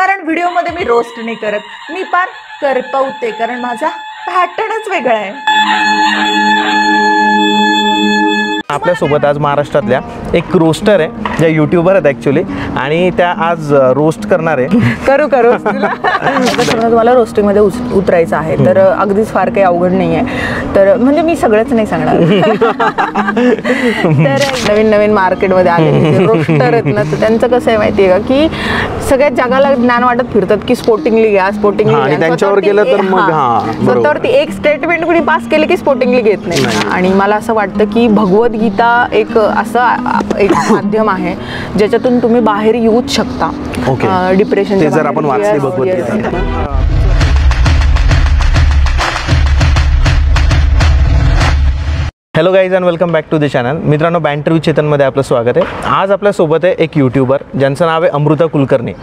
कारण व्हिडिओमध्ये मी रोस्ट नाही करत, मी पार करपवते, कारण माझा पॅटर्नच वेगळा आहे. आपल्यासोबत आज महाराष्ट्रातल्या एक रोस्टर आहे, ज्या यूट्यूबर आहेत ॲक्च्युली, आणि त्या आज रोस्ट करणार आहे. करू तुम्हाला रोस्टिंगमध्ये उतरायचं आहे तर अगदीच फार काही अवघड नाही आहे. तर म्हणजे मी सगळंच नाही सांगणार. तर नवीन मार्केटमध्ये आलेले रोस्टर आहेत ना, तर त्यांचं कसं आहे माहिती आहे का, की सगळ्यात जगाला ज्ञान वाटत फिरतात की स्पोर्टिंगली घ्या, आणि त्यांच्यावर केलं तर मग स्वतःवरती एक स्टेटमेंट कुणी पास केले की स्पोर्टिंगली घेत नाही. आणि मला असं वाटतं की भगवद्गीता एक असं एक माध्यम आहे ज्याच्यातून तुम्ही बाहेर येऊच शकता. डिप्रेशन जर आपण वाचली Bhagavad Gita. Hello guys and welcome back to the channel. मित्रांनो, बँटर विथ चेतनमध्ये आपलं स्वागत आहे. आज आपल्यासोबत आहे एक यूट्यूबर ज्यांचं नाव आहे अमृता कुलकर्णी.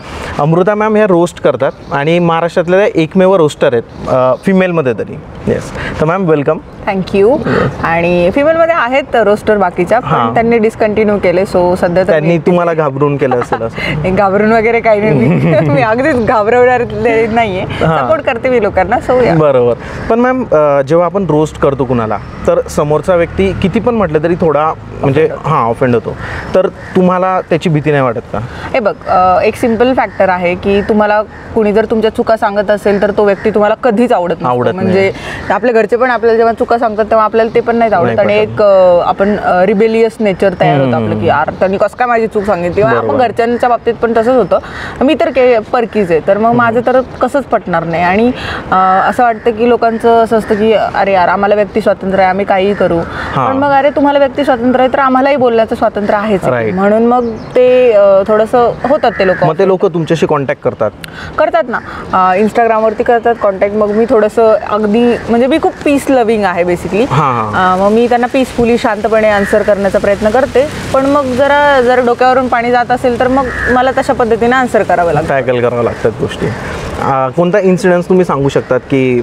अमृता मॅम ह्या रोस्ट करतात आणि महाराष्ट्रातल्या एकमेव रोस्टर आहेत फिमेलमध्ये तरी. येस, तर मॅम वेलकम. थँक्यू. आणि फिमेलमध्ये आहेत रोस्टर बाकीच्या, पण त्यांनी डिस्कंटिन्यू केले. सो सध्या त्यांनी तुम्हाला घाबरून केलं असेल असं? घाबरून वगैरे काही नाही. मी अगदीच घाबरवणार नाहीये, सपोर्ट करते मी लोकांना. सो बरोबर. पण मॅम, जेव्हा आपण रोस्ट करतो कुणाला, तर समोरचा व्यक्ती किती पण म्हटलं तरी थोडा म्हणजे ऑफेंड होतो. तर तुम्हाला त्याची भीती नाही वाटत का? हे बघ, एक सिम्पल फॅक्टर आहे की तुम्हाला कुणी जर तुमच्या चुका सांगत असेल तर तो व्यक्ती तुम्हाला कधीच आवडत नाही. म्हणजे आपल्या घरचे पण आपल्याला जेव्हा चुका सांगतात तेव्हा आपल्याला ते पण नाही आवडत. आणि एक आपण रिबेलियस नेचर तयार होतं आपलं की यार त्यांनी कसं काय माझी चूक सांगितली. आपण घरच्यांच्या बाबतीत पण तसंच होतं. मी तर परकीज आहे, तर मग माझं तर कसंच पटणार नाही. आणि असं वाटतं की लोकांचं असं असतं की अरे यार आम्हाला व्यक्ती स्वातंत्र्य आहे, आम्ही काहीही करू. पण मग अरे तुम्हाला व्यक्ती स्वातंत्र्य आहे तर आम्हालाही बोलण्याचं स्वातंत्र्य आहेच. म्हणून मग ते थोडंसं होतात ते लोक. मग ते लोक तुमच्याशी कॉन्टॅक्ट करतात ना, इंस्टाग्रामवरती करतात कॉन्टॅक्ट. मग मी थोडंसं अगदी म्हणजे मी खूप पीस लव्हिंग आहे बेसिकली. मग मी त्यांना पीसफुली शांतपणे आन्सर करण्याचा प्रयत्न करते. पण मग जर डोक्यावरून पाणी जात असेल तर मग मला तशा पद्धतीने आन्सर करावं लागतं, टॅकल करावं लागतात गोष्टी. कोणता इन्सिडेंट तुम्ही सांगू शकतात की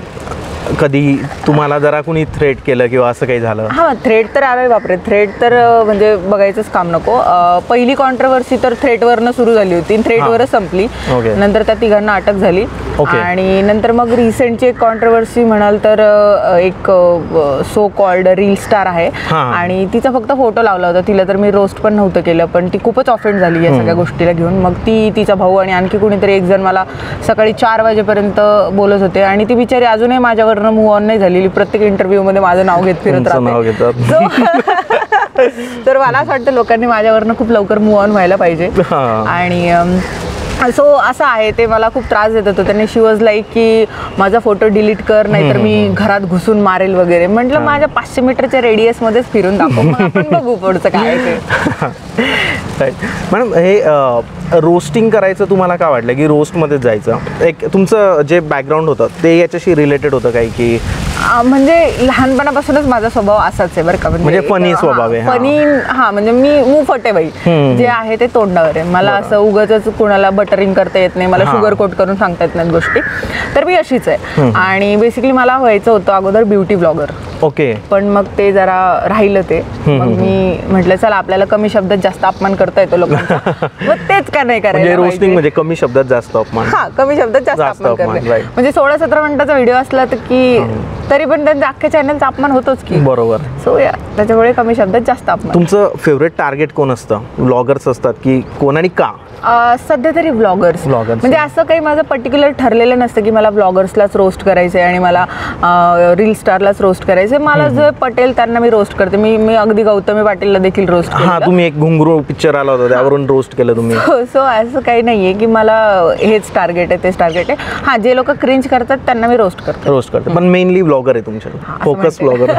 कधी तुम्हाला जरा कुणी थ्रेट केलं किंवा असं काही झालं? थ्रेट तर अरे बापरे, थ्रेट तर म्हणजे बघायचंच काम नको. पहिली कॉन्ट्रोवर्सी तर थ्रेटवरनं सुरू झाली होती, थ्रेटवरच संपली. नंतर त्या तिघांना अटक झाली. आणि नंतर मग रिसेंटची एक कॉन्ट्रोवर्सी म्हणाल तर एक सो कॉल्ड रील स्टार आहे आणि तिचा फक्त फोटो लावला होता. तिला तर मी रोस्ट पण नव्हतं केलं, पण ती खूपच ऑफेंड झाली या सगळ्या गोष्टीला घेऊन. मग तिचा भाऊ आणि आणखी कुणीतरी एक जण मला सकाळी 4 वाजेपर्यंत बोलत होते. आणि ती बिचारी अजूनही माझ्यावर मूव ऑन नाही झालेली. प्रत्येक इंटरव्ह्यू मध्ये माझं नाव घेत फिरत राहते. तर मला असं वाटतं लोकांनी माझ्यावरनं खूप लवकर मूव ऑन व्हायला पाहिजे. आणि सो असं आहे, ते मला खूप त्रास देत होतं. त्यांनी शी वॉज लाईक की माझा फोटो डिलीट कर, नाहीतर मी घरात घुसून मारेल वगैरे. म्हटलं माझ्या 500 मीटरच्या रेडियसमध्येच फिरून दाखव, मग आपण बघू पुढचं काय ते. मॅडम, हे रोस्टिंग करायचं तुम्हाला काय वाटलं की रोस्टमध्येच जायचं? एक तुमचं जे बॅकग्राऊंड होतं ते याच्याशी रिलेटेड होतं काही की? म्हणजे लहानपणापासूनच माझा स्वभाव असाच आहे बरं का. म्हणजे फनी स्वभाव आहे? फनी, म्हणजे मी मुफटे बाई जे आहे ते तोंडावर आहे. मला असं उगाच कुणाला बटरिंग करता येत नाही, मला शुगर कोट करून सांगता येत नाहीत गोष्टी. तर मी अशीच आहे. आणि बेसिकली मला व्हायचं होतं अगोदर ब्युटी ब्लॉगर. पण मग ते जरा राहिलं ते. मग मी म्हटलं चला आपल्याला कमी शब्दात जास्त अपमान करता येतो लोकांचा, मग तेच का नाही करायचं. रोस्टिंग म्हणजे कमी शब्दात जास्त अपमान. कमी शब्दात जास्त अपमान करणे. म्हणजे 16-17 मिनिटाचा व्हिडिओ असला तर की तरी पण त्यांच्या अख्ख्या चॅनलचा अपमान होतोच की. बरोबर. सो त्याच्यामुळे कमी शब्दात जास्त अपमान. तुमचं फेवरेट टार्गेट कोण असतं? व्लॉगर्स असतात की कोण आणि का? सध्या तरी व्लॉगर्स. म्हणजे असं काही माझं पर्टिक्युलर ठरलेलं नसतं की मला व्लॉगर्सलाच रोस्ट करायचं आहे आणि मला रील स्टारलाच रोस्ट करायचं आहे. मला जे पटेल त्यांना मी रोस्ट करते. मी अगदी गौतमी पाटीलला देखील रोस्ट केलं. तुम्ही एक घुंगरू पिक्चर आला होता त्यावरून रोस्ट केलं तुम्ही. सो असं काही नाहीये की मला हेच टार्गेट आहे तेच टार्गेट आहे. जे लोक क्रिंज करतात त्यांना मी रोस्ट करते. पण मेनली ब्लॉगर आहे तुमच्या, फोकस ब्लॉगर.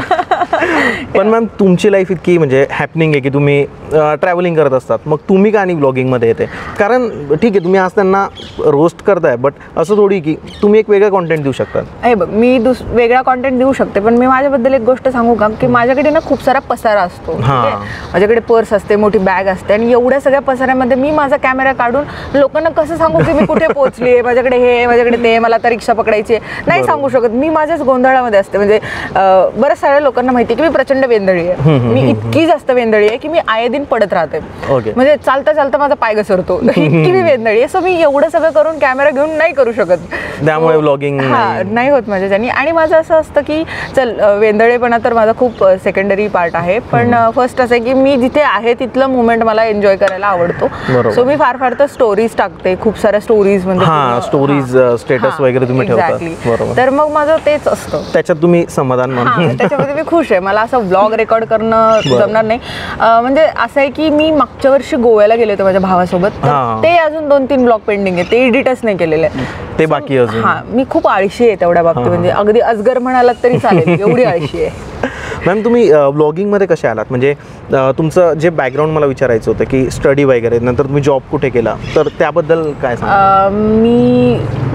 पण मॅम तुमची लाईफ इतकी म्हणजे हॅपनिंग आहे की तुम्ही ट्रॅव्हलिंग करत असतात, मग तुम्ही का आणि ब्लॉगिंगमध्ये येते? कारण ठीक आहे तुम्ही आज त्यांना रोस्ट करताय, बट असं थोडी की तुम्ही एक वेगळा कॉन्टेंट देऊ शकता. हे बघ, मी वेगळा कॉन्टेंट देऊ शकते, पण मी माझ्याबद्दल एक गोष्ट सांगू का की माझ्याकडे ना खूप सारा पसारा असतो. माझ्याकडे पर्स असते, मोठी बॅग असते, आणि एवढ्या सगळ्या पसाऱ्यामध्ये मी माझा कॅमेरा काढून लोकांना कसं सांगू की मी कुठे पोहोचली, माझ्याकडे हे, माझ्याकडे ते, मला आता रिक्षा पकडायची आहे, नाही सांगू शकत. मी माझ्याच गोंधळामध्ये असते. म्हणजे बऱ्याच साऱ्या लोकांना माहिती की की मी प्रचंड वेंदळी आहे. मी इतकी जास्त वेंदळी आहे की मी आये दिन पडत राहते. म्हणजे चालता चालता माझा पाय घसरतो, इतकी मी वेंदळी आहे. सो मी एवढं सगळं करून कॅमेरा घेऊन नाही करू शकत, त्यामुळे व्लॉगिंग नाही होत माझ्याच्यानी. आणि माझं असं असतं की चल वेंदळेपणा तर माझा खूप सेकंडरी पार्ट आहे, पण फर्स्ट असं आहे की मी जिथे आहे तिथलं मुवमेंट मला एन्जॉय करायला आवडतो. सो मी फार फार तर स्टोरीज टाकते, खूप साऱ्या स्टोरीज, म्हणजे स्टोरीज स्टेटस वगैरे तुम्ही ठेवता. तर मग माझं तेच असतं, त्याच्यात तुम्ही समाधान मानता. त्याच्यामध्ये मी खुश आहे. मला असं व्लॉग रेकॉर्ड करणं जमणार नाही. म्हणजे असं आहे की मी मागच्या वर्षी गोव्याला गेले होते माझ्या भावासोबत, ते अजून 2-3 ब्लॉग पेंडिंग आहे, ते एडिटच नाही केलेले, ते बाकी अजून. मी खूप आळशी आहे तेवढ्या बाबतीत, म्हणजे अगदी अजगर म्हणालात तरी चालेल, एवढी आळशी आहे. मॅम तुम्ही व्लॉगिंगमध्ये कसे आलात, म्हणजे तुमचं जे बॅकग्राऊंड मला विचारायचं होतं की स्टडी वगैरे, नंतर तुम्ही जॉब कुठे केला, तर त्याबद्दल काय सांगा.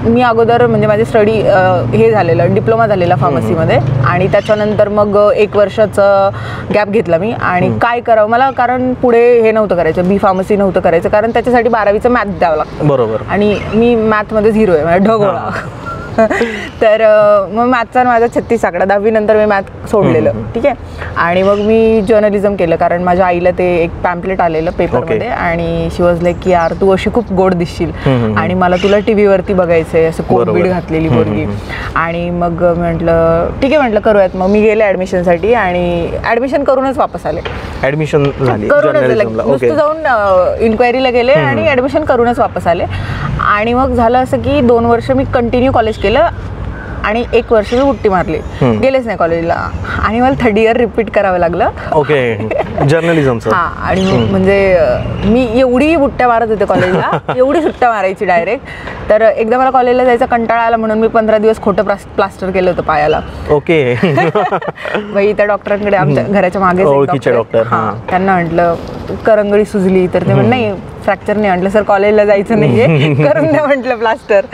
मी अगोदर म्हणजे माझे स्टडी हे झालेलं, डिप्लोमा झालेला फार्मसीमध्ये, आणि त्याच्यानंतर मग 1 वर्षाचं गॅप घेतला मी. आणि काय करावं मला, कारण पुढे हे नव्हतं करायचं, बी फार्मसी नव्हतं करायचं, कारण त्याच्यासाठी 12वीचं मॅथ द्यावं लागतं. बरोबर. आणि मी मॅथमध्ये 0 आहे, म्हणजे ढगोळा. तर मग मॅथचा माझा 36 आकडा, 10वी नंतर मी मॅथ सोडलेलं. ठीक आहे. आणि मग मी जर्नलिझम केलं, कारण माझ्या आईला ते एक पॅम्पलेट आलेलं पेपरमध्ये, आणि शी वॉज लाईक की यार तू अशी खूप गोड दिसशील आणि मला तुला टीव्ही वरती बघायचंय, असं कोट बीट घातलेली पोरगी. आणि मग म्हटलं ठीक आहे, म्हटलं करूयात. मग मी गेले ऍडमिशनसाठी, आणि ऍडमिशन करूनच वापस आले. ऍडमिशन नुसतं जाऊन इन्क्वायरीला गेले आणि ऍडमिशन करूनच वापस आले. आणि मग झालं असं की 2 वर्ष मी कंटिन्यू कॉलेज केलं, आणि 1 वर्ष मी उट्टी मारली, गेलेच नाही कॉलेजला. आणि मला 3rd इयर रिपीट करावं लागलं. ओके, जर्नलिझमचं. आणि म्हणजे मी एवढी बुट्ट्या मारत होते कॉलेजला, एवढी सुट्ट्या मारायची डायरेक्ट. तर एकदा मला कॉलेजला जायचा कंटाळा आला, म्हणून मी 15 दिवस खोटं प्लास्टर केलं होतं पायाला. ओके. बाई त्या डॉक्टरांकडे, आमच्या घराच्या मागे डॉक्टर, त्यांना म्हटलं करंगळी सुजली, तर ते म्हण नाही फ्रॅक्चर नाही. म्हटलं सर कॉलेजला जायचं नाहीये, करून द्या म्हटलं प्लास्टर.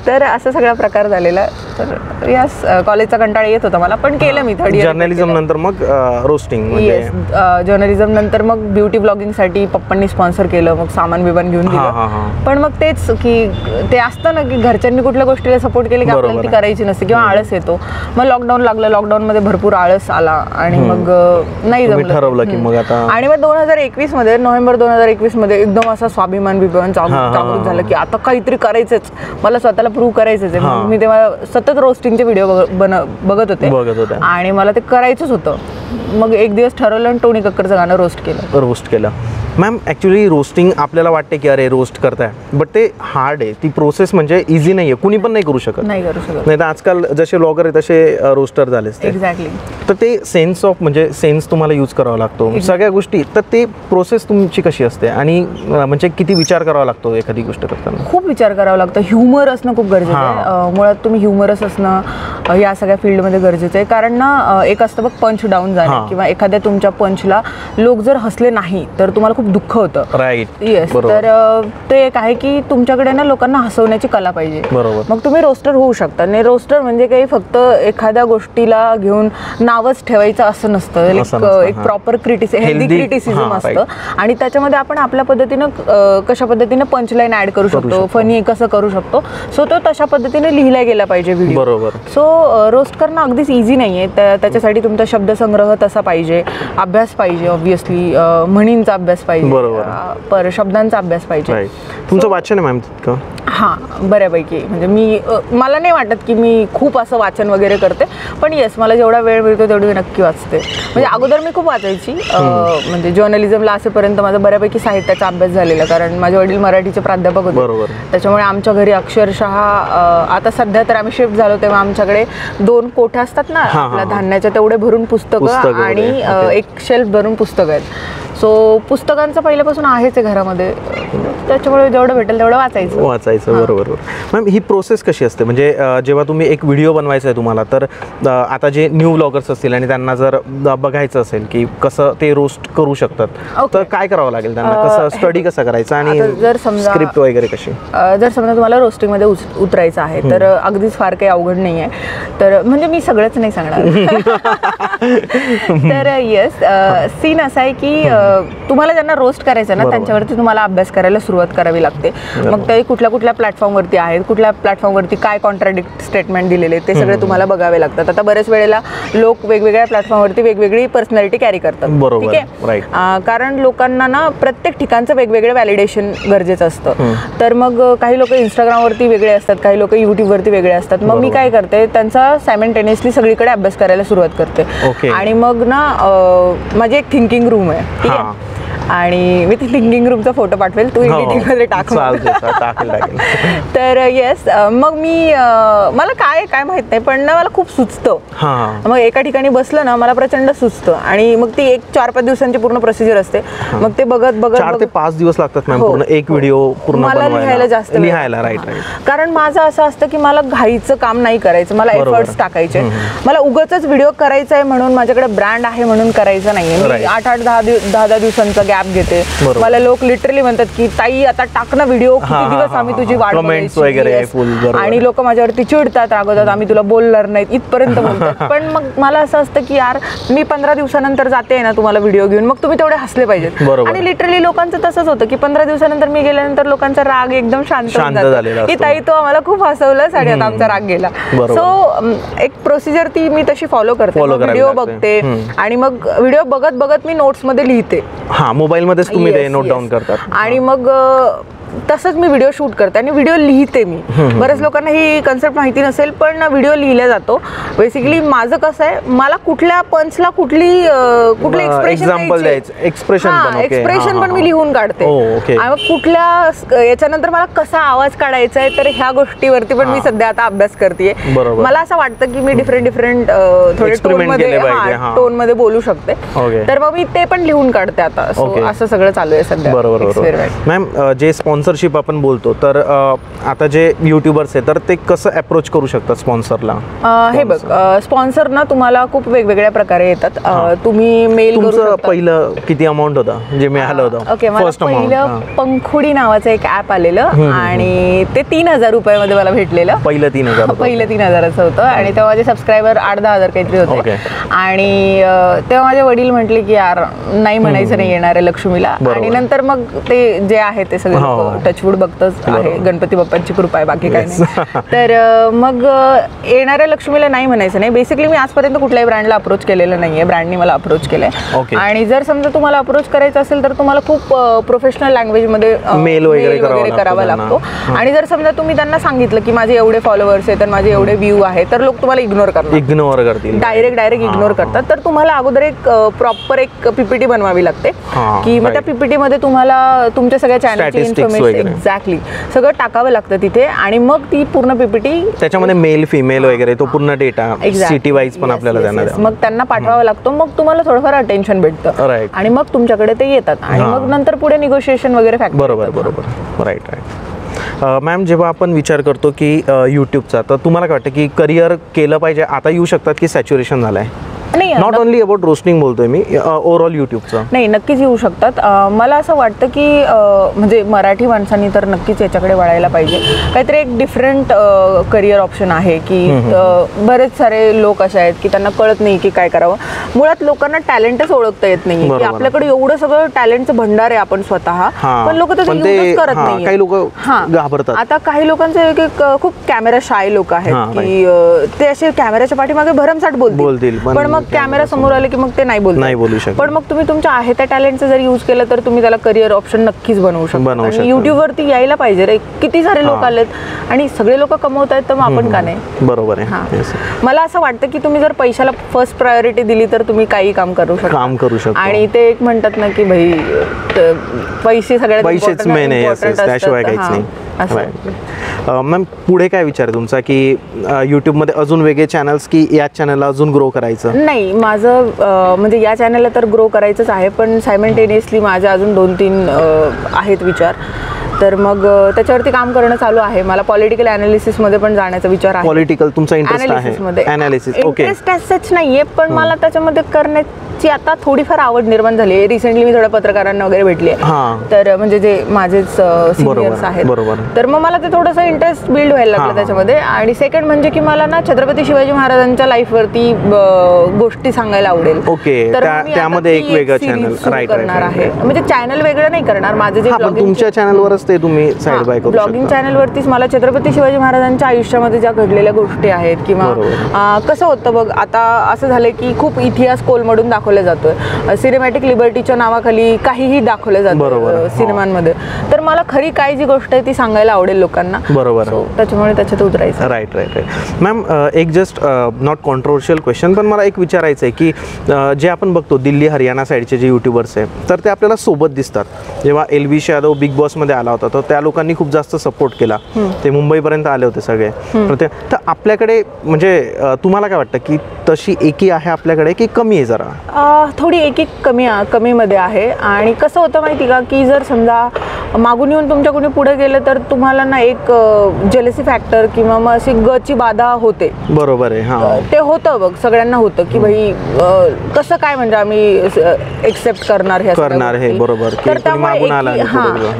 तर असा सगळा प्रकार झालेला. तर यस, कॉलेजचा कंटाळा येत होता मला, पण केलं मी 3rd इयर. जर्नलिझम नंतर मग रोस्टिंग. येस, जर्नलिझम नंतर मग ब्युटी ब्लॉगिंगसाठी पप्पांनी स्पॉन्सर केलं, मग सामान बिमान घेऊन दिलं. पण मग तेच की ते असतं ना की घरच्यांनी कुठल्या गोष्टीला सपोर्ट केले की आपल्याला ती करायची नसते, किंवा आळस येतो. मग लॉकडाऊन लागलं, लॉकडाऊनमध्ये भरपूर आळस आला, आणि मग नाही जमलं, ठरवलं की मग आता. आणि मग 2021 मध्ये, नोव्हेंबर 2021 मध्ये एकदम असा स्वाभिमान जागृत झालं की आता काहीतरी करायचंच, मला स्वतःला प्रूव्ह करायचंच आहे. मी तेव्हा सतत रोस्टिंगचे व्हिडिओ बघत होते, आणि मला ते करायचंच होतं. मग एक दिवस ठरवलं आणि टोनी कक्करचं गाणं रोस्ट केलं. मॅम ॲक्च्युली रोस्टिंग आपल्याला वाटते की अरे रोस्ट करताय, बट ते हार्ड आहे, ती प्रोसेस म्हणजे इझी नाही आहे, कुणी पण नाही करू शकत. नाही तर आजकाल जसे ब्लॉगर आहे तसे रोस्टर झाले. एक्झॅक्टली. तर ते सेन्स ऑफ, म्हणजे सेन्स तुम्हाला यूज करावा लागतो सगळ्या गोष्टी. तर ते प्रोसेस तुमची कशी असते, आणि म्हणजे किती विचार करावा लागतो एखादी गोष्ट करताना? खूप विचार करावा लागतो. ह्युमर असणं खूप गरजेचं आहे. मुळात तुम्ही ह्युमरस असणं या सगळ्या फील्डमध्ये गरजेचं आहे, कारण ना एक असतं बघ पंच डाऊन जाणे, किंवा एखाद्या तुमच्या पंचला लोक जर हसले नाही तर तुम्हाला खूप दुःख होतं. राईट. येस. तर ते एक आहे की तुमच्याकडे ना लोकांना हसवण्याची कला पाहिजे. मग तुम्ही रोस्टर होऊ शकता. नाही, रोस्टर म्हणजे काही फक्त एखाद्या गोष्टीला घेऊन नावच ठेवायचं असं नसतं. एक प्रॉपर हेल्दी क्रिटिसिझम असतं, आणि त्याच्यामध्ये आपण आपल्या पद्धतीनं कशा पद्धतीने पंचलाईन ऍड करू शकतो, फनी कसं करू शकतो, सो तो तशा पद्धतीने लिहिला गेला पाहिजे व्हिडिओ. बरोबर. सो रोस्ट करणं अगदीच इझी नाहीये. त्याच्यासाठी तुमचा शब्दसंग्रह तसा पाहिजे, अभ्यास पाहिजे, ऑब्व्हियसली म्हणींचा अभ्यास पाहिजे, पर शब्दांचा अभ्यास पाहिजे. तुमचं वाचन आहे मॅम तितकं? हां, बऱ्यापैकी. म्हणजे मला नाही वाटत की मी खूप असं वाचन वगैरे करते, पण येस, मला जेवढा वेळ मिळतो तेवढी मी नक्की वाचते. म्हणजे अगोदर मी खूप वाचायची, म्हणजे जर्नलिझमला असेपर्यंत माझा बऱ्यापैकी साहित्याचा अभ्यास झालेला, कारण माझे वडील मराठीचे प्राध्यापक होते. त्याच्यामुळे आमच्या घरी अक्षरशः, आता सध्या तर आम्ही शिफ्ट झालो तेव्हा आमच्याकडे 2 कोठ्या असतात ना आपल्या धान्याच्या, तेवढे भरून पुस्तकं आणि एक शेल्फ भरून पुस्तकं आहेत. सो पुस्तकांचं पहिल्यापासून आहेच आहे घरामध्ये, त्याच्यामुळे जेवढं भेटेल तेवढं वाचायचं. बरोबर. मॅम ही प्रोसेस कशी असते, म्हणजे जेव्हा तुम्ही एक व्हिडिओ बनवायचा आहे तुम्हाला, तर आता जे न्यू व्लॉगर्स असतील आणि त्यांना जर बघायचं असेल की कसं ते रोस्ट करू शकतात, तर काय करावं लागेल त्यांना, कसं स्टडी कसं करायचं, आणि जर समजा स्क्रिप्ट वगैरे कशी? जर समजा तुम्हाला रोस्टिंगमध्ये उतरायचं आहे तर अगदीच फार काही अवघड नाही आहे. तर म्हणजे मी सगळंच नाही सांगणार. तर येस, सीन असा आहे की तुम्हाला ज्यांना रोस्ट करायचं ना त्यांच्यावरती तुम्हाला अभ्यास करायला सुरुवात सुरुवात करावी लागते. मग ते कुठल्या कुठल्या प्लॅटफॉर्मवरती आहेत, कुठल्या प्लॅटफॉर्मवरती काय कॉन्ट्राडिक्ट स्टेटमेंट दिलेले ते सगळे तुम्हाला बघावे लागतात. आता बऱ्याच वेळेला लोक वेगवेगळ्या प्लॅटफॉर्मवरती वेगवेगळी पर्सनॅलिटी कॅरी करतात. ठीक आहे, कारण लोकांना ना प्रत्येक ठिकाणचं वेगवेगळं व्हॅलिडेशन गरजेचं असतं. तर मग काही लोक इंस्टाग्रामवरती वेगळे असतात, काही लोक युट्यूबवरती वेगळे असतात. मग मी काय करते, त्यांचा सायमल्टेनियसली सगळीकडे अभ्यास करायला सुरुवात करते. आणि मग ना माझी एक थिंकिंग रूम आहे. ठीक आहे, आणि मी ती थिंकिंग रूमचा फोटो पाठवेल, तू एडिटिंगमध्ये टाक. तर येस, मग मी मला काय माहित नाही, पण ना मला खूप सुचतं. मग एका ठिकाणी बसलं ना मला प्रचंड सुचतं, आणि मग ती 4-5 दिवसांची पूर्ण प्रोसिजर असते. मग ते बघत 4 ते 5 दिवस लागतात मॅम पूर्ण एक व्हिडिओ पूर्ण मला लिहायला जास्त लिहायला. राईट. कारण माझं असं असतं की मला घाईचं काम नाही करायचं, मला एफर्ट्स टाकायचे. मला उगाचच व्हिडिओ करायचा आहे म्हणून, माझ्याकडे ब्रँड आहे म्हणून करायचं नाहीये. मी 8-10 दिवसांचा गॅप घेते. मला लोक लिटरली म्हणतात की ताई आता टाक ना व्हिडिओ, किती दिवस आम्ही तुझी वाट बघायची. आणि लोक माझ्यावरती चिडतात, रागवतात, आम्ही तुला बोलणार नाहीत इथपर्यंत बोलतात. पण मग मला असं असतं की यार मी 15 दिवसानंतर जाते ना तुम्हाला व्हिडिओ घेऊन, मग तुम्ही तेवढे हसले पाहिजेत. आणि लिटरली लोकांचं तसंच होतं की 15 दिवसानंतर मी गेल्यानंतर लोकांचा राग एकदम शांत झाला की ताई तो आम्हाला खूप हसवलं आणि आता आमचा राग गेला. सो एक प्रोसिजर ती मी तशी फॉलो करते. व्हिडिओ बघते आणि मग व्हिडिओ बघत बघत मी नोट्स मध्ये लिहिते. मोबाईल मध्येच तुम्ही ते नोट डाऊन करतात. आणि मग तसंच मी व्हिडिओ शूट करते आणि व्हिडिओ लिहिते मी. बऱ्याच लोकांना ही कन्सेप्ट माहिती नसेल, पण व्हिडिओ लिहिला जातो. बेसिकली माझं कसं आहे, मला कुठल्या पंचला कुठली एक्सप्रेशन पण मी लिहून काढते. आणि मग कुठल्या याच्यानंतर मला कसा आवाज काढायचा आहे, तर ह्या गोष्टीवरती पण मी सध्या आता अभ्यास करते. मला असं वाटतं की मी डिफरंट थोडे टोन मध्ये बोलू शकते, तर मग मी ते पण लिहून काढते आता. असं सगळं चालू आहे सध्या. बरोबर. मॅम जे स्पॉन्सरशिप आपण बोलतो, तर आता जे युट्यूबर्स आहे तर ते कसं अप्रोच करू शकतात स्पॉन्सरला? हे बघ, स्पॉन्सर ना तुम्हाला खूप वेगवेगळ्या प्रकारे येतात. तुम्ही मेल करू शकता. पहिलं किती अमाऊंट होता जे मिळालं होतं? ओके, मला पहिलं पंखुडी नावाचं एक ऍप आलेलं आणि ते 3000 रुपयामध्ये मला भेटलेलं. पहिलं 3000चं होतं. आणि तेव्हा माझे सबस्क्रायबर 8-10 हजार काहीतरी होते. आणि तेव्हा माझे वडील म्हटले की यार नाही म्हणायचं नाही येणाऱ्या लक्ष्मीला. आणि नंतर मग ते जे आहे ते सगळे टचवूड बघतच आहे, गणपती बाप्पांची कृपा आहे, बाकी काही नाही. तर मग येणाऱ्या लक्ष्मीला नाही म्हणायचं नाही. बेसिकली मी आजपर्यंत कुठल्याही ब्रँडला अप्रोच केलेलं नाहीये, ब्रँडने मला अप्रोच केलंय. आणि जर समजा तुम्हाला अप्रोच करायचं असेल तर तुम्हाला खूप प्रोफेशनल लँग्वेजमध्ये मेल वगैरे करावा लागतो. आणि जर समजा तुम्ही त्यांना सांगितलं की माझे एवढे फॉलोअर्स आहेत, माझे एवढे व्ह्यू आहे, तर लोक तुम्हाला इग्नोर करतील, डायरेक्ट इग्नोर करतात. तर तुम्हाला अगोदर एक प्रॉपर एक पीपीटी बनवावी लागते की मग त्या पीपीटी मध्ये तुम्हाला तुमच्या सगळ्या चॅनलची इन्फॉर्मेशन एक्झॅक्टली सगळं टाकावं लागतं तिथे. आणि मग ती पूर्ण पीपीटी त्याच्यामध्ये मेल फिमेल वगैरे तो पूर्ण डेटा सिटी वाईज पण आपल्याला मग त्यांना पाठवावा लागतो. मग तुम्हाला थोडंफार अटेन्शन भेटतं आणि मग तुमच्याकडे ते येतात. आणि मग नंतर पुढे निगोशिएशन वगैरे फॅक्टर. बरोबर. राईट. मॅम, जेव्हा आपण विचार करतो की यूट्यूबचा, तर तुम्हाला काय वाटतं की करिअर केलं पाहिजे, आता येऊ शकतात की सॅच्युरेशन झालं आहे? नाही, नॉट ओनली अबाउट रोस्टिंग बोलतोय मी, ओव्हरऑल युट्यूबचं. नाही, नक्कीच येऊ शकतात. मला असं वाटतं की म्हणजे मराठी माणसांनी तर नक्कीच याच्याकडे वळायला पाहिजे. काहीतरी एक डिफरंट करिअर ऑप्शन आहे की बरेच सारे लोक असे आहेत की त्यांना कळत नाही की काय करावं. मुळात लोकांना टॅलेंटच ओळखता येत नाही की आपल्याकडे एवढं सगळं टॅलेंटचं भंडार आहे आपण स्वतः, पण लोक त्याचं यूजच करत नाही. काही लोक घाबरतात. आता काही लोकांचे एक खूप कॅमेरा शाय लोक आहेत की ते असे कॅमेऱ्याच्या पाठीमागे भरमसाठ बोलतील, पण मग कॅमेरा समोर आले की मग ते नाही बोलू शकत. पण मग तुम्ही तुमच्या आहे त्या टॅलेंटचं जर यूज केलं तर तुम्ही त्याला करिअर ऑप्शन नक्कीच बनवू शकता. युट्यूबवरती यायला पाहिजे रे, किती सारे लोक आलेत आणि सगळे लोक कमवत आहेत, तर मग आपण का नाही? बरोबर आहे. मला असं वाटतं की तुम्ही जर पैशाला फर्स्ट प्रायोरिटी दिली तर तुम्ही काही काम करू शकता. आणि ते एक म्हणतात ना की भाई पैसे सगळ्यात पैसेच मेन आहे, त्याशिवाय काहीच नाही. मॅम, पुढे काय विचार आहे तुमचा की यूट्यूबमध्ये अजून वेगळे चॅनल्स की या चॅनलला अजून ग्रो करायचं? नाही, माझं म्हणजे या चॅनलला तर ग्रो करायचंच आहे, पण सायमल्टेनियसली माझ्या अजून 2-3 आहेत विचार. तर मग त्याच्यावरती काम करणं चालू आहे. मला पॉलिटिकल अनालिसिस मध्ये पण जाण्याचा विचार आहे. पॉलिटिकल तुमचा इंटरेस्ट आहे? अनालिसिस. ओके, इंटरेस्ट असंच नाहीये, पण मला त्याच्यामध्ये ची आता थोडीफार आवड निर्माण झाली आहे. रिसेंटली मी थोड्या पत्रकारांना वगैरे भेटली आहे, तर म्हणजे जे माझेच सिनियर्स आहेत, तर मग मला ते थोडंसं इंटरेस्ट बिल्ड व्हायला लागलं त्याच्यामध्ये. आणि सेकंड म्हणजे की मला ना छत्रपती शिवाजी महाराजांच्या लाईफवरती गोष्टी सांगायला आवडेल. तर त्यामध्ये एक वेगळं चॅनल करणार आहे, म्हणजे चॅनल वेगळं नाही करणार, माझं जे तुमच्या चॅनलवरच ते तुम्ही साइड बाय करू शकता. ब्लॉगिंग चॅनलवरतीच मला छत्रपती शिवाजी महाराजांच्या आयुष्यामध्ये ज्या घडलेल्या गोष्टी आहेत, किंवा कसं होतं बघ, आता असं झालं की खूप इतिहास कोलमडून दाखवला जातोय, सिनेमॅटिक लिबर्टीच्या नावाखाली काहीही दाखवलं जातं सिनेमांमध्ये. तर मला खरी काय जी गोष्ट आहे ती सांगायला आवडेल लोकांना. बरोबर, त्याच्यामुळे त्याच्यात उतरायचं. राईट. मॅम, एक जस्ट नॉट कॉन्ट्रोवर्शियल क्वेश्चन, पण मला एक विचारायचं आहे की जे आपण बघतो दिल्ली हरियाणा साईडचे जे यूट्यूबर्स आहे, तर ते आपल्याला सोबत दिसतात. जेव्हा एलविश यादव बिग बॉसमध्ये आला होता तर त्या लोकांनी खूप जास्त सपोर्ट केला, ते मुंबईपर्यंत आले होते सगळे. तर आपल्याकडे म्हणजे तुम्हाला काय वाटतं की तशी एकी आहे आपल्याकडे की कमी आहे? जरा थोडी एकी कमीमध्ये आहे. आणि कसं होतं माहिती का, की जर समजा मागून येऊन तुमच्या कोणी पुढे गेलं तर तुम्हाला ना एक जेलसी फॅक्टर किंवा मग अशी गची बाधा होते. बरोबर आहे, ते होतं बघ, सगळ्यांना होतं की भाई कसं काय म्हणजे आम्ही एक्सेप्ट करणार हे. बरोबर. तर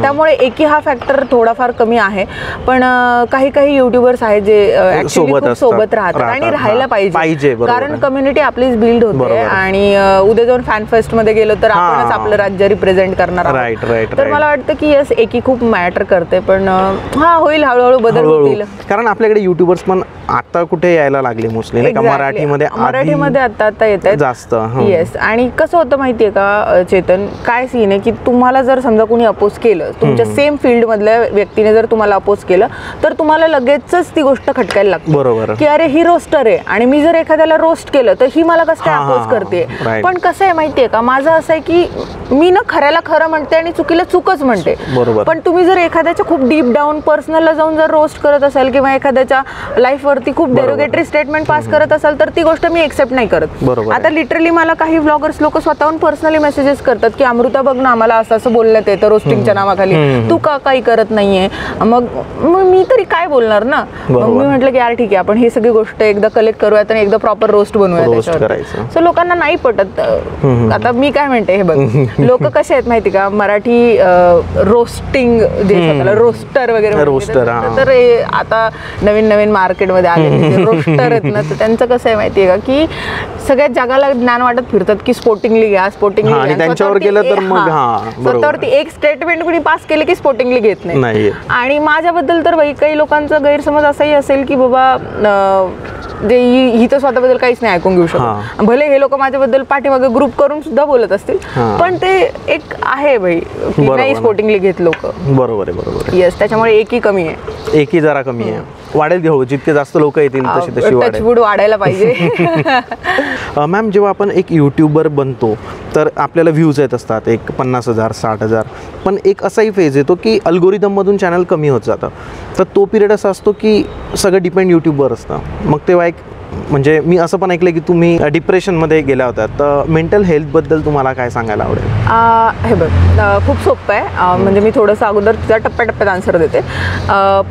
त्यामुळे एकी हा फॅक्टर थोडाफार कमी आहे. पण काही युट्यूबर्स आहेत जे सोबत राहतात आणि राहायला पाहिजे, कारण कम्युनिटी आपलीच बिल्ड होते. आणि उद्या जाऊन फॅन फेस्ट मध्ये गेलो तर आपणच आपलं राज्य रिप्रेझेंट करणार आहोत. तर मला वाटतं की यस, एकी खूप मॅटर करते. पण होईल, हळूहळू बदल होतील. कारण आपल्याकडे युट्यूबर्स पण आता कुठे यायला लागले मोस्टली, नाही का? मराठीमध्ये आता येत आहेत जास्त. येस. आणि कसं होतं माहितीये का चेतन, काय सीन आहे की तुम्हाला जर समजा कोणी अपोज केलं, तुमच्या सेम फील्ड मधल्या व्यक्तीने जर तुम्हाला अपोज केलं, तर तुम्हाला लगेचच ती गोष्ट खटकायला लागते. बरोबर, की अरे ही रोस्टर आहे आणि मी जर एखाद्याला रोस्ट केलं तर ही मला कसं काय अपोज करते. पण कसं आहे माहितीये का, माझं असं आहे की मी ना खऱ्याला खरं म्हणते आणि चुकीला चूकच म्हणते. पण तुम्ही जर एखाद्याच्या खूप डीप डाऊन पर्सनलला जाऊन जर रोस्ट करत असाल किंवा एखाद्याच्या लाईफवरती खूप डेरोगेटरी स्टेटमेंट पास करत असाल तर ती गोष्ट मी एक्सेप्ट नाही करत. आता लिटरली मला काही व्लॉगर्स लोक स्वतःहून पर्सनली मेसेजेस करतात की अमृता बघ ना, आम्हाला असं असं बोलण्यात येतं रोस्टिंगच्या नावाखाली, तू का काही करत नाहीये. मग मी तरी काय बोलणार ना. मग मी म्हटलं की यार ठीक आहे, आपण ही सगळी गोष्ट एकदा कलेक्ट करूयात आणि एकदा प्रॉपर रोस्ट बनवूया. सो लोकांना नाही पटत. आता मी काय म्हणते हे बघ, लोक कसे आहेत माहिती का, मराठी रोस्टिंग जे रोस्टर वगैरे, तर आता नवीन मार्केटमध्ये आले रोस्टर आहेत ना, तर त्यांचं कसं आहे माहितीये का की सगळ्यात जगाला ज्ञान वाटत फिरतात की स्पोर्टिंगली घ्या, त्यांच्यावर केलं तर मग स्वतःवरती एक स्टेटमेंट कुणी पास केले की स्पोर्टिंगली घेत नाही. आणि माझ्याबद्दल तर काही लोकांचा गैरसमज असाही असेल की बाबा जे ही तर स्वतःबद्दल काहीच नाही ऐकून घेऊ शकत. भले हे लोक माझ्याबद्दल पाठीमागे ग्रुप करून सुद्धा बोलत असतील, पण ते एक आहे भाई की नाही स्पोर्टिंगली घेत लोक. बरोबर आहे. येस, त्याच्यामुळे एकी कमी आहे. एकी जरा कमी आहे. वाढेल घेऊ, जितके जास्त लोक येतील तशी वाढायला पाहिजे. मॅम, जेव्हा आपण एक यूट्यूबर बनतो तर आपल्याला व्ह्यूज येत असतात एक 50,000 60,000, पण एक असाही फेज येतो की अल्गोरिदममधून चॅनल कमी होत जातं. तर तो पिरियड असा असतो की सगळं डिपेंड यूट्यूबवर असतं. मग तेव्हा एक म्हणजे मी असं पण ऐकलं की तुम्ही डिप्रेशनमध्ये गेल्या होत्या, तर मेंटल हेल्थबद्दल तुम्हाला काय सांगायला आवडेल? हे बघ, खूप सोपं आहे. म्हणजे मी थोडंसं अगोदर तुझ्या टप्प्याटप्प्यात आन्सर देते.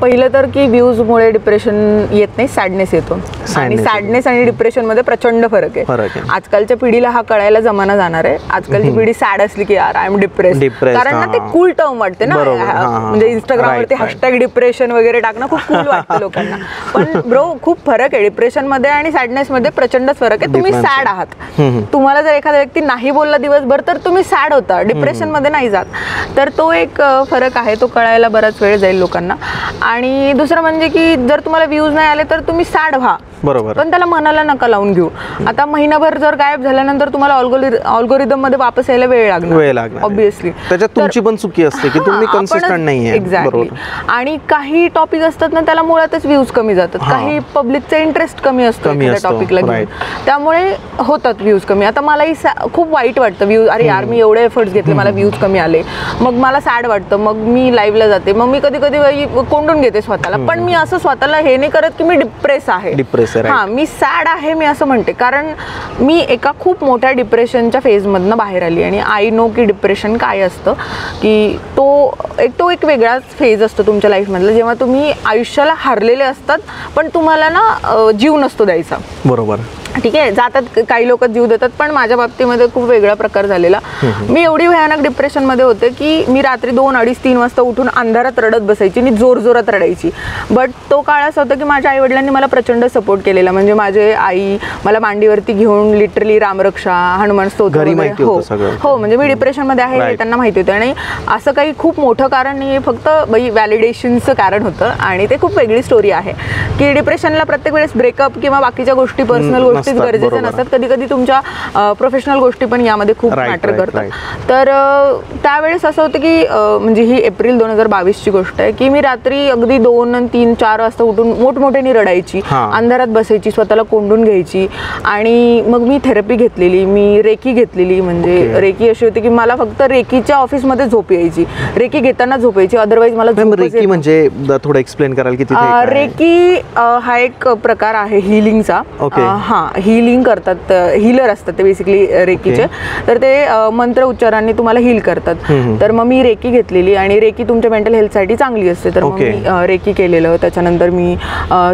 पहिलं तर की व्ह्यूजमुळे डिप्रेशन येत नाही, सॅडनेस येतो. आणि सॅडनेस आणि डिप्रेशनमध्ये प्रचंड फरक आहे. आजकालच्या पिढीला हा कळायला जमाना जाणार आहे. आजकालची पिढी सॅड असली की यार आय एम डिप्रेस्ड, कारण ना ते कूल टर्म वाटते ना. म्हणजे इंस्टाग्रामवरती हॅशटॅग डिप्रेशन वगैरे टाकणं खूप कूल वाटतं लोकांना. पण ब्रो, खूप फरक आहे डिप्रेशनमध्ये आणि सॅडनेस मध्ये, प्रचंड फरक आहे. तुम्ही सॅड आहात, तुम्हाला जर एखादा व्यक्ती नाही बोलला दिवसभर तर तुम्ही सॅड होता, डिप्रेशन मध्ये नाही जात. तर तो एक फरक आहे, तो कळायला बराच वेळ जाईल लोकांना. आणि दुसरं म्हणजे की जर तुम्हाला व्ह्यूज नाही आले तर तुम्ही सॅड व्हा, बरोबर, पण त्याला मनाला नका लावून घेऊ. आता महिनाभर जर गायब झाल्यानंतर तुम्हाला अल्गोरिदम मध्ये वापस यायला वेळ लागणार ऑब्विसली. त्याच्यात तुमची पण चुकी असते की तुम्ही कन्सिस्टंट नाहीये. एक्झॅक्टली. आणि काही टॉपिक असतात ना त्याला मुळातच व्ह्यूज कमी जातात, काही पब्लिकचा इंटरेस्ट कमी असतो एखाद्या टॉपिकला घेऊन, त्यामुळे होतात व्ह्यूज कमी. आता मलाही खूप वाईट वाटतं व्ह्यूज, अरे यार मी एवढे एफर्ट्स घेतले, मला व्ह्यूज कमी आले, मग मला सॅड वाटतं. मग मी लाईव्हला जाते, मग मी कधी कधी कोंडून घेते स्वतःला. पण मी असं स्वतःला हे नाही करत की मी डिप्रेस आहे. मी सॅड आहे मी असं म्हणते, कारण मी एका खूप मोठ्या डिप्रेशनच्या फेजमधनं बाहेर आली आणि आय नो की डिप्रेशन काय असतं. की तो एक वेगळाच फेज असतो तुमच्या लाईफमधला, जेव्हा तुम्ही आयुष्याला हारलेले असतात पण तुम्हाला ना जीव नसतो द्यायचा. बरोबर. ठीक आहे, जातात काही लोक जीव देतात, पण माझ्या बाबतीमध्ये खूप वेगळा प्रकार झालेला. मी एवढी भयानक डिप्रेशनमध्ये होते की मी रात्री 2, 2:30, 3 वाजता उठून अंधारात रडत बसायची आणि जोरजोरात रडायची. बट तो काळ असा होता की माझ्या आईवडिलांनी मला प्रचंड सपोर्ट केलेला. म्हणजे माझे आई मला मांडीवरती घेऊन लिटरली रामरक्षा, हनुमान स्तोत्र, हो म्हणजे मी डिप्रेशनमध्ये आहे हे त्यांना माहिती होतं. आणि असं काही खूप मोठं कारण नाही, फक्त व्हॅलिडेशनचं कारण होतं. आणि ते खूप वेगळी स्टोरी आहे की डिप्रेशनला प्रत्येक वेळेस ब्रेकअप किंवा बाकीच्या गोष्टी, पर्सनल गोष्टी गरजेचे नसतात. कधी कधी तुमच्या प्रोफेशनल गोष्टी पण यामध्ये खूप मॅटर करतात. तर त्यावेळेस असं होतं की म्हणजे ही एप्रिल 2022 ची गोष्ट आहे की मी रात्री अगदी 2, 3, 4 वाजता उठून मोठमोठ्याने रडायची, अंधारात बसायची, स्वतःला कोंडून घ्यायची. आणि मग मी थेरपी घेतलेली, मी रेकी घेतलेली. म्हणजे रेकी अशी होती की मला फक्त रेकीच्या ऑफिसमध्ये झोप यायची, रेकी घेताना झोप यायची, अदरवाईज मला रेकी म्हणजे थोडं एक्सप्लेन कराल की रेकी हा एक प्रकार आहे हिलिंगचा. हा, हिलिंग करतात, हिलर असतात ते बेसिकली रेकीचे. तर ते मंत्र उच्चारांनी तुम्हाला हील करतात. तर मग मी रेकी घेतलेली आणि रेकी तुमच्या मेंटल हेल्थसाठी चांगली असते. तर मग मी रेकी केलेलं. त्याच्यानंतर मी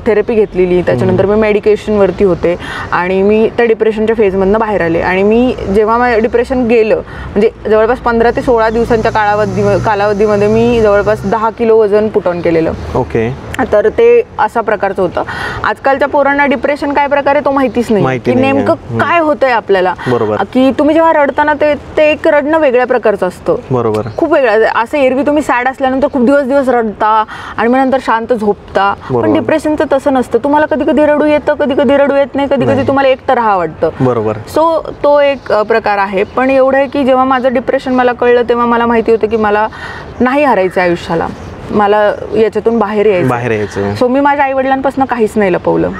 थेरपी घेतलेली. त्याच्यानंतर मी मेडिकेशनवरती होते आणि मी त्या डिप्रेशनच्या फेजमधनं बाहेर आले. आणि मी जेव्हा डिप्रेशन गेलं, म्हणजे जवळपास 15 ते 16 दिवसांच्या कालावधीमध्ये मी जवळपास 10 किलो वजन पुट ऑन केलेलं. तर ते असा प्रकारचं होतं. आजकालच्या पोरांना डिप्रेशन काय प्रकार आहे तो माहितीच नाही की नेमकं काय होतंय आपल्याला. की तुम्ही जेव्हा रडताना ते एक रडणं वेगळ्या प्रकारचं असतं. बरोबर, खूप वेगळं. असं एरवी तुम्ही सॅड असल्यानंतर खूप दिवस रडता आणि मग नंतर शांत झोपता. पण डिप्रेशनचं तसं नसतं. तुम्हाला कधी कधी रडू येतं, कधी कधी रडू येत नाही, कधी कधी तुम्हाला एकटं राहावं वाटतं. बरोबर. सो तो एक प्रकार आहे. पण एवढं आहे की जेव्हा माझं डिप्रेशन मला कळलं तेव्हा मला माहिती होतं की मला नाही हरायचं आयुष्याला, मला याच्यातून बाहेर यायचं. सो मी माझ्या आई वडिलांपासून काहीच नाही लपवलं.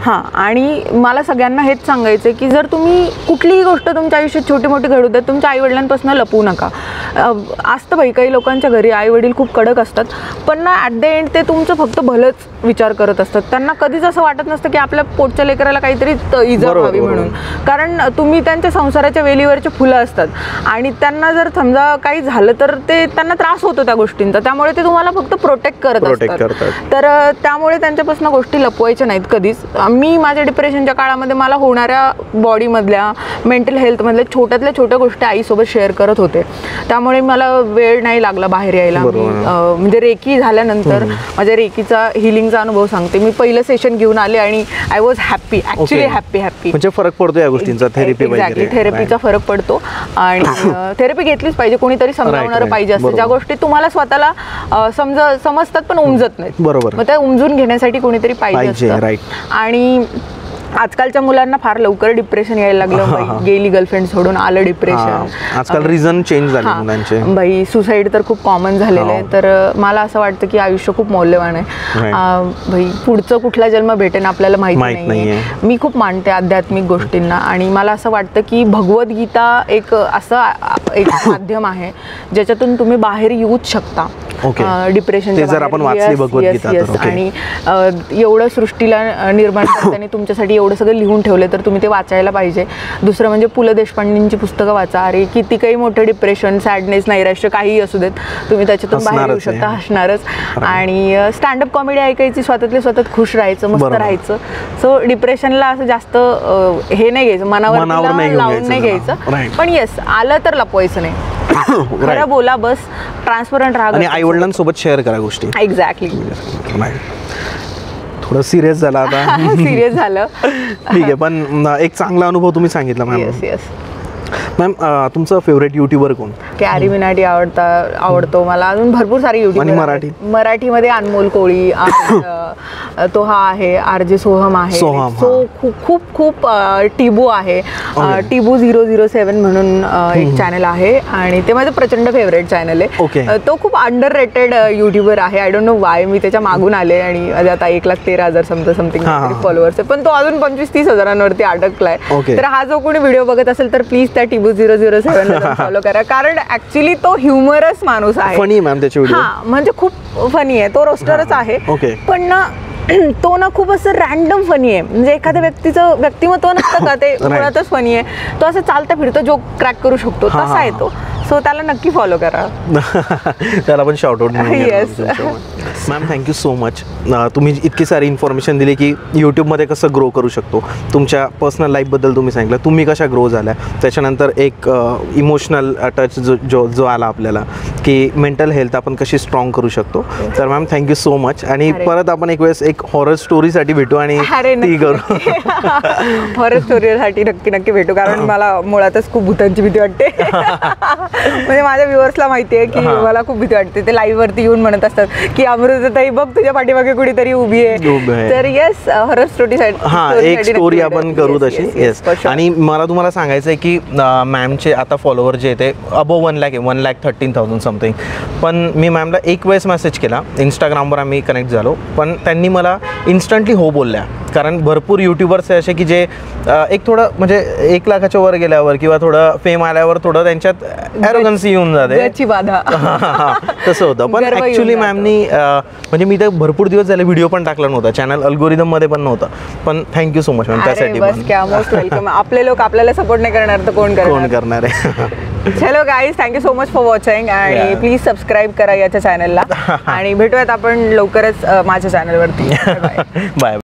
हां, आणि मला सगळ्यांना हेच सांगायचं की जर तुम्ही कुठलीही गोष्ट तुमच्या आयुष्यात छोटी मोठी घडू द्या, तुमच्या आई वडिलांपासून लपवू नका. असतं बाई, काही लोकांच्या घरी आई वडील खूप कडक असतात, पण ना ॲट द एंड ते तुमचं फक्त भलंच विचार करत असतात. त्यांना कधीच असं वाटत नसतं की आपल्या पोटच्या लेकराला काहीतरी इजा व्हावी म्हणून. कारण तुम्ही त्यांच्या संसाराच्या वेलीवरचे फुलं असतात आणि त्यांना जर समजा काही झालं तर ते त्यांना त्रास होतो त्या गोष्टींचा. त्यामुळे ते तुम्हाला फक्त प्रोटेक्ट करत असतात. तर त्यामुळे त्यांच्यापासून गोष्टी लपवायच्या नाहीत कधीच. मी माझ्या डिप्रेशनच्या काळामध्ये मला होणाऱ्या बॉडीमधल्या, मेंटल हेल्थमधल्या छोट्यातल्या छोट्या गोष्टी आईसोबत शेअर करत होते. त्यामुळे मला वेळ नाही लागला बाहेर यायला. म्हणजे रेकी झाल्यानंतर माझ्या रेकीचा हिलिंगचा अनुभव सांगते. मी पहिलं सेशन घेऊन आले आणि I was happy, actually happy. म्हणजे फरक पडतो या गोष्टींचा, थेरपीचा फरक पडतो. आणि थेरपी घेतलीच पाहिजे, कोणीतरी समजावणारं पाहिजे असतं. ज्या गोष्टी तुम्हाला स्वतःला समजतात पण उमजत नाहीत, बरोबर, मग त्या उमजून घेण्यासाठी कोणीतरी पाहिजे असतं. आणि आजकालच्या मुलांना फार लवकर डिप्रेशन यायला लागलं. गेली गर्लफ्रेंड सोडून आलं डिप्रेशन. आजकाल रिझन चेंज झाले मुलांचे. बाई, सुसाईड तर खूप कॉमन झालेलं आहे. तर मला असं वाटतं की आयुष्य खूप मौल्यवान आहे. भाई, पुढचं कुठला जन्म भेटेन आपल्याला माहिती नाहीये. मी खूप मानते आध्यात्मिक गोष्टींना आणि मला असं वाटतं की भगवद्गीता एक असं एक माध्यम आहे ज्याच्यातून तुम्ही बाहेर येऊच शकता डिप्रेशनच्या. जर आपण वाचली भगवद्गीता आणि एवढं सृष्टीला निर्माण करताना तुमच्यासाठी एवढं सगळं लिहून ठेवलं तर तुम्ही ते वाचायला पाहिजे. दुसरं म्हणजे पु ल देशपांडेंची पुस्तकं वाचा. अरे किती काही मोठं डिप्रेशन, सॅडनेस, नैराश्य काहीही असू देत, तुम्ही त्याच्यातून बाहेर येऊ शकता, हसणारच. आणि स्टँडअप कॉमेडी ऐकायची, स्वतःतले स्वतः खुश राहायचं, मस्त राहायचं. सो डिप्रेशनला असं जास्त हे नाही घ्यायचं, मनावर लावून नाही घ्यायचं. पण येस, आलं तर लपवायचं नाही, खरं बोला, बस ट्रान्सपरंट राहा आणि आई वडिलांसोबत शेअर करा गोष्टी. एक्झॅक्टली. थोडं सिरियस झाला आता. सिरियस झालं, ठीक आहे. पण एक चांगला अनुभव तुम्ही सांगितला मॅम. येस मॅम, तुमचं फेवरेट युट्यूबर कोण? कॅरी मिनाटी आवडतो मला. अजून भरपूर सारे युट्यूबर. मराठीमध्ये अनमोल कोळी, तो हा आहे, RJ सोहम आहे. सो खूप खूप टिबू आहे, टिबू 007 म्हणून एक चॅनल आहे आणि ते माझं प्रचंड फेवरेट चॅनल आहे. तो खूप अंडररेटेड युट्यूबर आहे. I don't know why. मी त्याच्या मागून आले आणि आता 1,13,000 समथिंग फॉलोअर्स आहे, पण तो अजून 25-30 हजारांवरती अडकलाय. तर हा जो कोणी व्हिडिओ बघत असेल तर प्लीज त्या टिबू 007 फॉलो करा, कारण ऍक्च्युली तो ह्युमरस माणूस आहे. फनी मॅम त्याचे व्हिडिओ. म्हणजे खूप फनी आहे. तो रोस्टरच आहे, पण ना तो ना खूप असं रॅन्डम फनी आहे. म्हणजे एखाद्या व्यक्तीचं व्यक्तिमत्व नसतं का, ते मुळातच फनी आहे. तो असं चालता फिरतो जोक क्रॅक करू शकतो, तसा आहे तो. सो त्याला नक्की फॉलो करा. त्याला पण shout out. Yes. Ma'am thank you so much. तुम्ही इतकी सारी इन्फॉर्मेशन दिली की यूट्यूबमध्ये कसं ग्रो करू शकतो, तुमच्या पर्सनल लाईफबद्दल तुम्ही सांगितलं, तुम्ही कशा ग्रो झाल्या, त्याच्यानंतर एक इमोशनल टच जो आला आपल्याला की मेंटल हेल्थ आपण कशी स्ट्रॉंग करू शकतो. तर मॅम थँक्यू सो मच. आणि परत आपण एक वेळेस एक हॉरर स्टोरीसाठी भेटू आणि ती करू. हॉरर स्टोरीसाठी नक्की भेटू, कारण मला मुळातच खूप भूतांची भीती वाटते. म्हणजे माझ्या व्ह्युअर्सला माहिती आहे की मला खूप भीती वाटते. ते लाईव्ह वरती येऊन म्हणत असतात की अमृताताई बघ तुझ्या पाठीमागे कुठेतरी उभी आहे. तर येस, हॉरर स्टोरीसाठी एक स्टोरी आपण करू तशी. येस. आणि मला तुम्हाला सांगायचं आहे की मॅमचे आता फॉलोवर जे ते अबोव 1 लाख आहे, 1,13,000 समथिंग. पण मी मॅमला एक वेळेस मेसेज केला, इंस्टाग्रामवर आम्ही कनेक्ट झालो, पण त्यांनी मला इन्स्टंटली हो बोलल्या. कारण भरपूर यूट्यूबर्स आहे असे की जे एक थोडं म्हणजे 1 लाखाच्या वर गेल्यावर किंवा थोडं फेम आल्यावर थोडं त्यांच्यात ॲरोगन्सी येऊन जाते, तसं होतं. पण ॲक्च्युली मॅमनी म्हणजे मी तर भरपूर दिवस झाले व्हिडिओ पण टाकला नव्हता, चॅनल अल्गोरिदममध्ये पण नव्हतं. पण थँक्यू सो मच मॅम त्यासाठी. Most welcome. आपले लोक आपल्याला सपोर्ट नाही करणार तर कोण करणार आहे. चलो guys, thank you so much for watching आणि प्लीज सबस्क्राईब करा याच्या चॅनलला. आणि भेटूयात आपण लवकरच माझ्या चॅनलवरती. बाय.